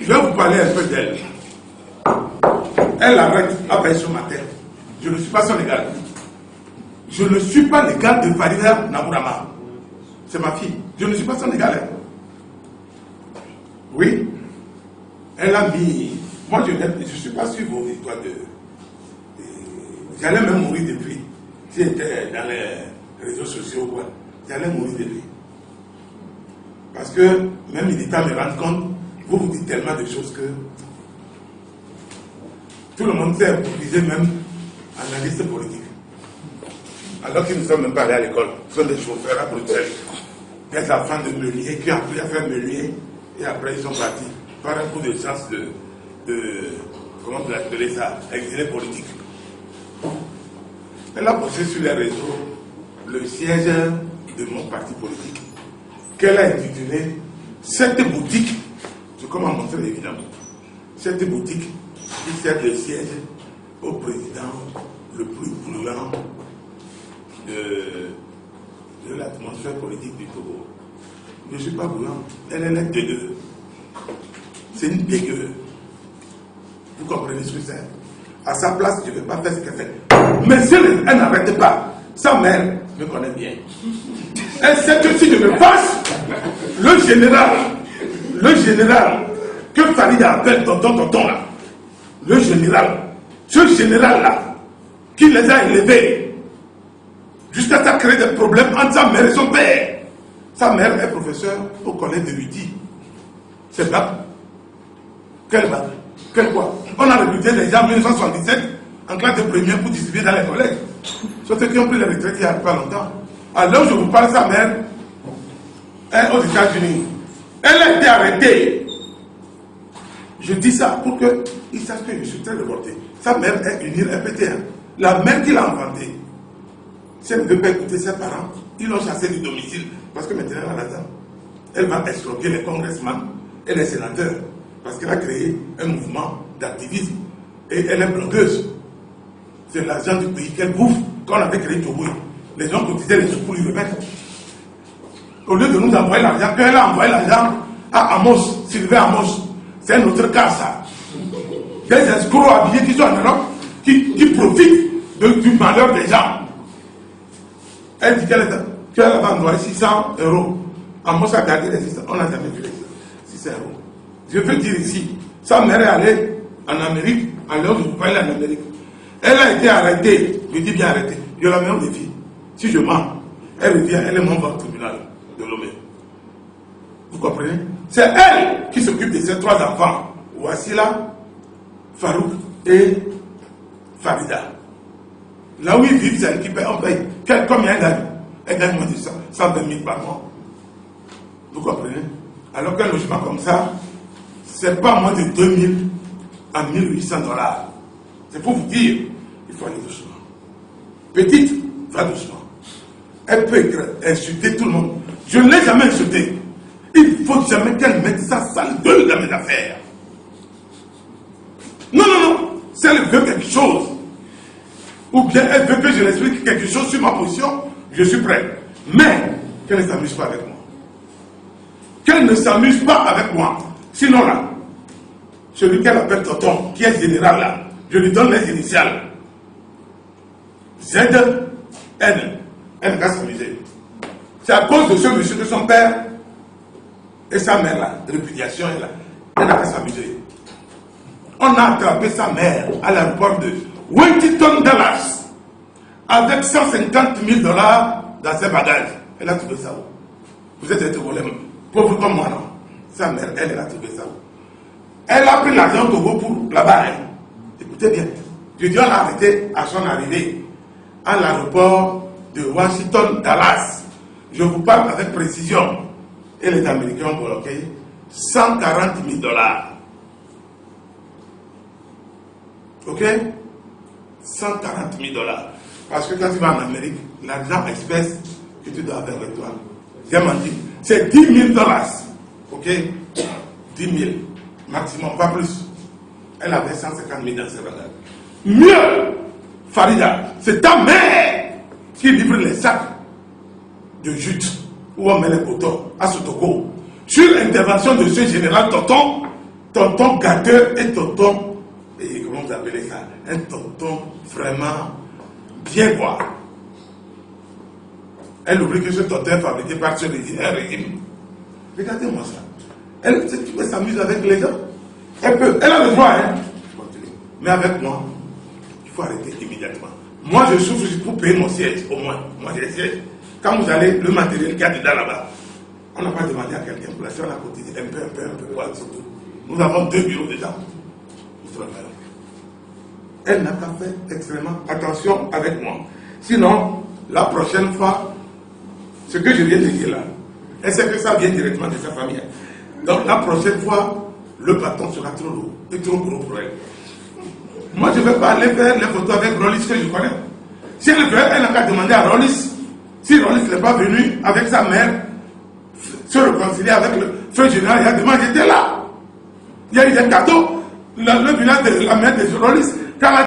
Je vais vous parler un peu d'elle. Elle arrête après ce matin. Je ne suis pas son égal. Je ne suis pas l'égal de Farida Nabourama. C'est ma fille. Je ne suis pas son égal. Oui. Elle a mis... Moi, je ne suis pas sur vos histoires de... J'allais même mourir de prix. Si j'étais dans les réseaux sociaux, quoi. J'allais mourir de prix. Parce que, même militant me rendre compte, vous vous dites tellement de choses que tout le monde sait improviser, même analyste politique. Alors qu'ils ne sont même pas allés à l'école. Ce sont des chauffeurs à Bruxelles. Des enfants de meunier qui ont appris à faire meunier et après ils sont partis par un coup de chance de comment vous appelez ça, exilé politique. Elle a posté sur les réseaux le siège de mon parti politique qu'elle a intitulé cette boutique, c'est comme à montrer évidemment, cette boutique qui sert de siège au président le plus brûlant de l'atmosphère politique du Togo. Je ne suis pas brûlant, elle est dégueu. C'est une dégueu. Vous comprenez ce que c'est? À sa place, je ne vais pas faire ce qu'elle fait. Mais si elle n'arrête pas, sa mère me connaît bien. Elle sait que si je me passe, le général que Farida appelle tonton là, le général, ce général là, qui les a élevés, jusqu'à ça créer des problèmes entre sa mère et son père. Sa mère est professeure au collège de Lutti. C'est pas. Quel bac? Quel quoi? On a recruté les gens en 1977 en classe de première pour distribuer dans les collèges. Sauf ceux qui ont pris la retraite il n'y a pas longtemps. Alors je vous parle, sa mère est aux États-Unis. Elle a été arrêtée. Je dis ça pour qu'ils sachent que je suis très révolté. Sa mère est une répétée. La mère qui l'a inventée. Si elle ne veut pas écouter ses parents, ils l'ont chassée du domicile. Parce que maintenant elle a l'argent. Elle va escroquer les congressmen et les sénateurs. Parce qu'elle a créé un mouvement d'activisme. Et elle est blogueuse. C'est l'argent du pays qu'elle bouffe quand on avait créé Togo. Les gens cotisaient les sous pour lui remettre. Au lieu de nous envoyer l'argent, quand elle a envoyé l'argent à Amos, Sylvain Amos, c'est un autre cas ça. Des escrocs habillés qui sont en Europe, qui profitent du malheur des gens. Elle dit qu'elle va envoyer 600 €. Amos a gardé les 600. On n'a jamais vu les 600 €. Je veux dire ici, sa mère est allée en Amérique, alors je vous parle en Amérique. Elle a été arrêtée, je dis bien arrêtée, je la mets au défi. Si je mens, elle revient, elle est membre au tribunal de Lomé. Vous comprenez? C'est elle qui s'occupe de ces 3 enfants. Wassila, Farouk et Farida. Là où ils vivent, c'est elle qui paye, on paye. Combien elle gagne? Elle gagne moins de 120 000 par mois. Vous comprenez? Alors qu'un logement comme ça, c'est pas moins de 2 000 à 1 800 $. C'est pour vous dire, il faut aller doucement. Petite, va doucement. Elle peut insulter tout le monde. Je ne l'ai jamais insulté. Il faut jamais qu'elle mette sa sale gueule dans mes affaires. Non. Si elle veut quelque chose, ou bien elle veut que je l'explique quelque chose sur ma position, je suis prêt. Mais qu'elle ne s'amuse pas avec moi. Qu'elle ne s'amuse pas avec moi. Sinon là, celui qu'elle appelle tonton, qui est général là, je lui donne les initiales. ZN. Elle ne va s'amuser. C'est à cause de ce monsieur que son père et sa mère là, de répudiation est là. Elle n'a qu'à s'amuser. On a attrapé sa mère à l'aéroport de Huntington, Dallas, avec 150 000 $ dans ses bagages. Elle a trouvé ça où? Vous êtes des voleurs, pauvre comme moi, non? Sa mère, elle a trouvé ça où? Elle a pris l'argent au Togo pour là-bas. Écoutez bien. Je dis, on l'a arrêté à son arrivée à l'aéroport de Washington, Dallas. Je vous parle avec précision. Et les Américains ont bloqué 140 000 $. Ok? 140 000 $. Parce que quand tu vas en Amérique, l'argent espèce que tu dois avoir avec toi, j'ai menti, c'est 10 000 $. Ok? 10 000 maximum, pas plus. Elle avait 150 000 dans ses bagages. Mieux, Farida, c'est ta mère qui livre les sacs de jute où on met les boutons à Sotoko. Sur l'intervention de ce général tonton gâteur et tonton, et comment vous appelez ça, un tonton vraiment bien quoi. Elle oublie que ce tonton est fabriqué par ce régime. Regardez-moi ça. Elle s'amuse avec les gens. Elle a le droit, hein. Mais avec moi, il faut arrêter immédiatement. Moi, je souffre pour payer mon siège, au moins. Moi, j'ai le siège. Quand vous allez, le matériel qu'il y a dedans là-bas, on n'a pas demandé à quelqu'un pour l'acheter, on a cotisé un peu, voilà, surtout. Nous avons 2 bureaux déjà. Elle n'a pas fait extrêmement attention avec moi. Sinon, la prochaine fois, ce que je viens de dire là, elle sait que ça vient directement de sa famille. Donc la prochaine fois, le bâton sera trop lourd et trop gros pour elle. Moi, je ne vais pas aller faire les photos avec Rollis que je connais. Si elle veut, elle n'a qu'à demander à Rollis. Si Rollis n'est pas venu avec sa mère, se réconcilier avec le feu général, il a demandé, j'étais là. Il y a eu des cadeaux. Le village de la mère de Rollis, quand